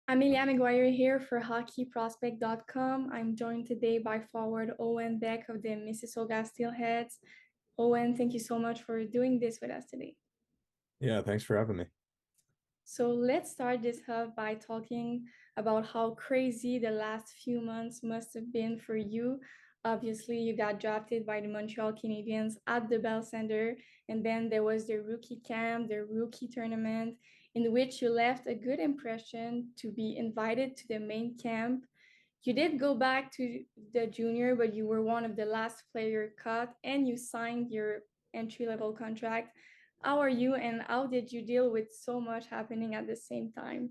Amelia McGuire here for hockeyprospect.com. I'm joined today by forward Owen Beck of the Mississauga Steelheads. Owen, thank you so much for doing this with us today. Yeah, thanks for having me. So let's start this hub by talking about how crazy the last few months must have been for you. Obviously, you got drafted by the Montreal Canadiens at the Bell Center, and then there was the rookie camp, the rookie tournament, in which you left a good impression to be invited to the main camp. You did go back to the junior, but you were one of the last player cut, and you signed your entry-level contract. How are you, and how did you deal with so much happening at the same time?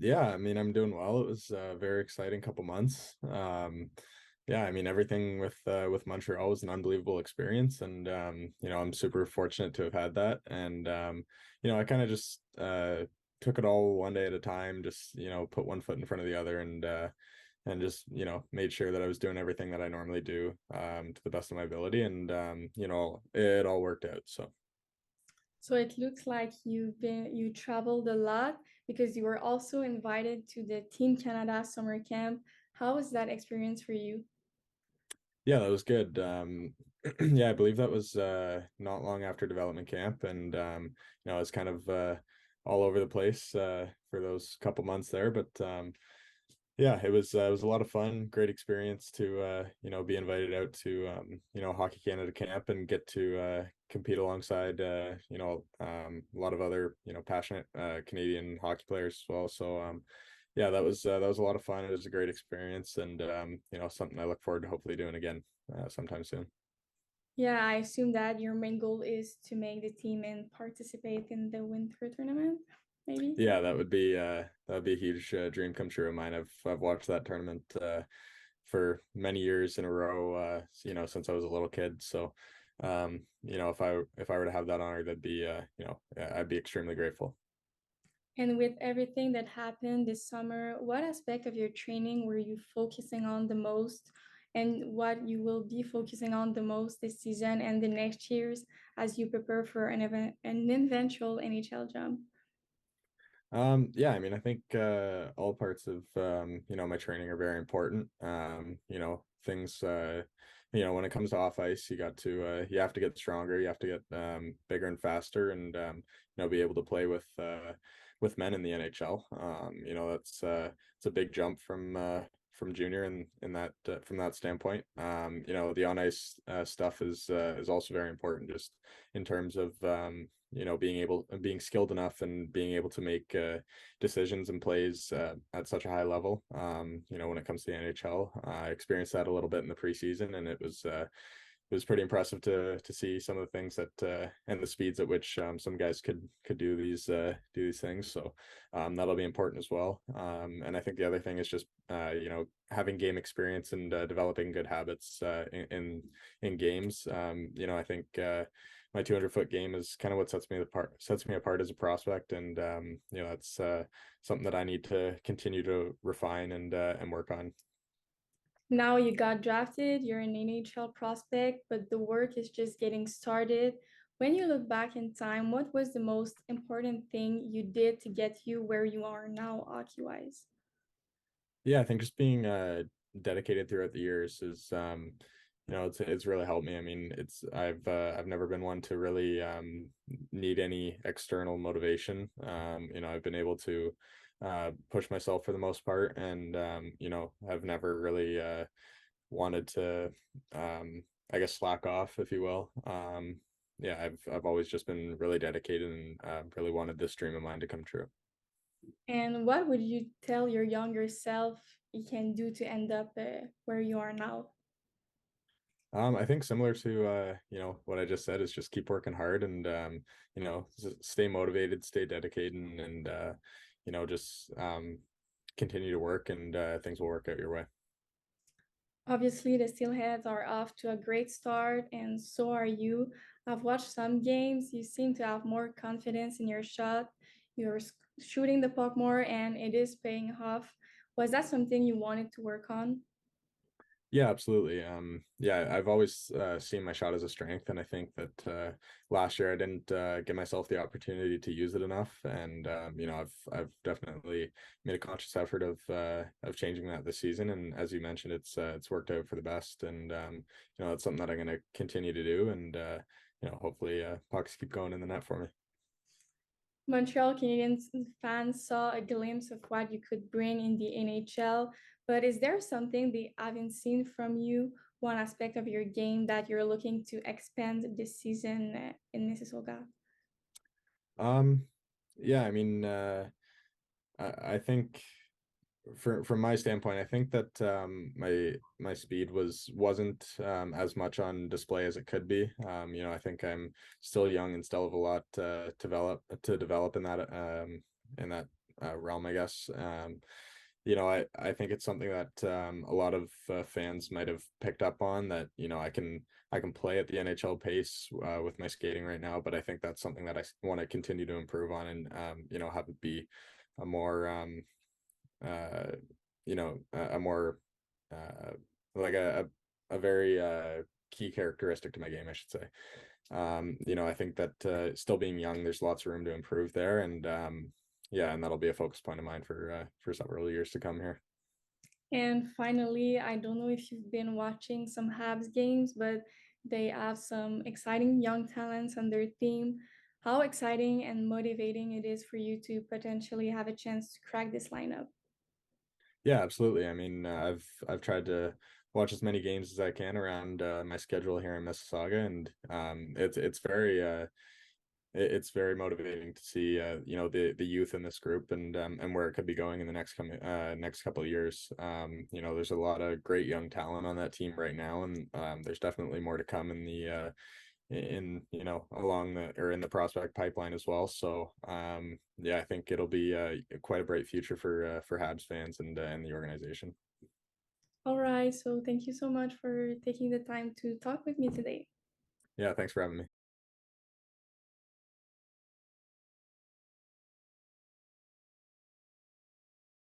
Yeah, I mean, I'm doing well. It was a very exciting couple months. Yeah, I mean, everything with Montreal was an unbelievable experience, and I'm super fortunate to have had that. And I kind of just took it all one day at a time, just put one foot in front of the other, and just made sure that I was doing everything that I normally do to the best of my ability, and it all worked out. So. So it looks like you traveled a lot because you were also invited to the Team Canada summer camp. How was that experience for you? Yeah, that was good. Yeah, I believe that was not long after development camp, and I was kind of all over the place for those couple months there. But yeah, it was a lot of fun, great experience to be invited out to Hockey Canada camp and get to compete alongside a lot of other passionate Canadian hockey players as well. So yeah, that was a lot of fun. It was a great experience, and something I look forward to hopefully doing again sometime soon. Yeah, I assume that your main goal is to make the team and participate in the winter tournament, maybe? Yeah, that would be a huge dream come true of mine. I've watched that tournament for many years in a row, since I was a little kid. So, if I were to have that honor, that'd be I'd be extremely grateful. And with everything that happened this summer, what aspect of your training were you focusing on the most, and what you will be focusing on the most this season and the next years as you prepare for an eventual NHL job? Yeah, I mean, I think all parts of my training are very important. Things when it comes to off ice, you have to get stronger, you have to get bigger and faster, and be able to play with men in the NHL. It's a big jump from junior in that from that standpoint. The on ice stuff is also very important, just in terms of being skilled enough and being able to make decisions and plays at such a high level. When it comes to the NHL, I experienced that a little bit in the preseason, and it was pretty impressive to see some of the things that and the speeds at which some guys could do these things. So that'll be important as well. And I think the other thing is just having game experience and developing good habits in games. I think my 200-foot game is kind of what sets me apart as a prospect, and that's something that I need to continue to refine and work on. Now you got drafted, you're an NHL prospect, but the work is just getting started. When you look back in time, what was the most important thing you did to get you where you are now, hockey-wise? Yeah, I think just being dedicated throughout the years is it's really helped me. I mean, I've never been one to really need any external motivation. I've been able to push myself for the most part, and I've never really wanted to I guess slack off, if you will. Yeah, I've always just been really dedicated and really wanted this dream of mine to come true. And what would you tell your younger self you can do to end up where you are now? I think similar to what I just said is just keep working hard and stay motivated, stay dedicated, and just continue to work, and things will work out your way. Obviously, the Steelheads are off to a great start, and so are you. I've watched some games. You seem to have more confidence in your shot. You're shooting the puck more, and it is paying off. Was that something you wanted to work on? Yeah, absolutely. Yeah, I've always seen my shot as a strength, and I think that last year I didn't give myself the opportunity to use it enough. And I've definitely made a conscious effort of changing that this season. And as you mentioned, it's worked out for the best. And it's something that I'm going to continue to do. And hopefully pucks keep going in the net for me. Montreal Canadiens fans saw a glimpse of what you could bring in the NHL, but is there something they haven't seen from you, one aspect of your game that you're looking to expand this season in Mississauga? Um, yeah, I mean, I think from my standpoint, I think that my speed wasn't as much on display as it could be. I think I'm still young and still have a lot to develop in that realm, I guess. I think it's something that a lot of fans might have picked up on that, I can play at the NHL pace with my skating right now, but I think that's something that I want to continue to improve on and have it be a more uh, a more uh, like a very key characteristic to my game, I should say. I think that still being young, there's lots of room to improve there, and yeah, and that'll be a focus point of mine for several years to come here. And finally, I don't know if you've been watching some Habs games, but they have some exciting young talents on their team. How exciting and motivating it is for you to potentially have a chance to crack this lineup. Yeah, absolutely. I mean, I've tried to watch as many games as I can around my schedule here in Mississauga, and it's very motivating to see the youth in this group and where it could be going in the next couple of years. There's a lot of great young talent on that team right now, and there's definitely more to come along the or in the prospect pipeline as well. So yeah, I think it'll be quite a bright future for Habs fans and the organization. All right, so thank you so much for taking the time to talk with me today. Yeah, thanks for having me.